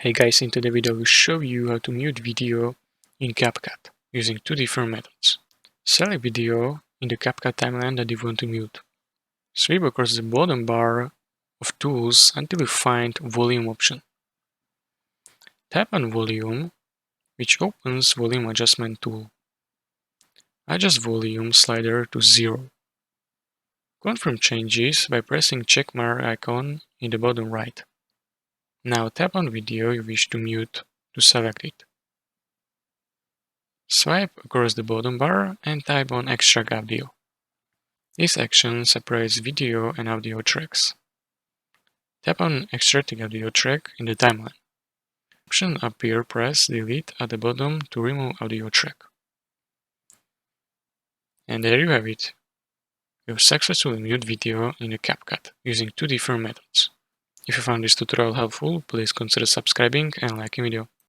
Hey guys, in today's video I will show you how to mute video in CapCut using two different methods. Select video in the CapCut timeline that you want to mute. Swipe across the bottom bar of tools until you find volume option. Tap on volume, which opens volume adjustment tool. Adjust volume slider to 0. Confirm changes by pressing checkmark icon in the bottom right. Now tap on video you wish to mute to select it. Swipe across the bottom bar and type on Extract Audio. This action separates video and audio tracks. Tap on Extracting Audio Track in the timeline. Option appear, press Delete at the bottom to remove audio track. And there you have it. You have successfully muted video in a CapCut using two different methods. If you found this tutorial helpful, please consider subscribing and liking video.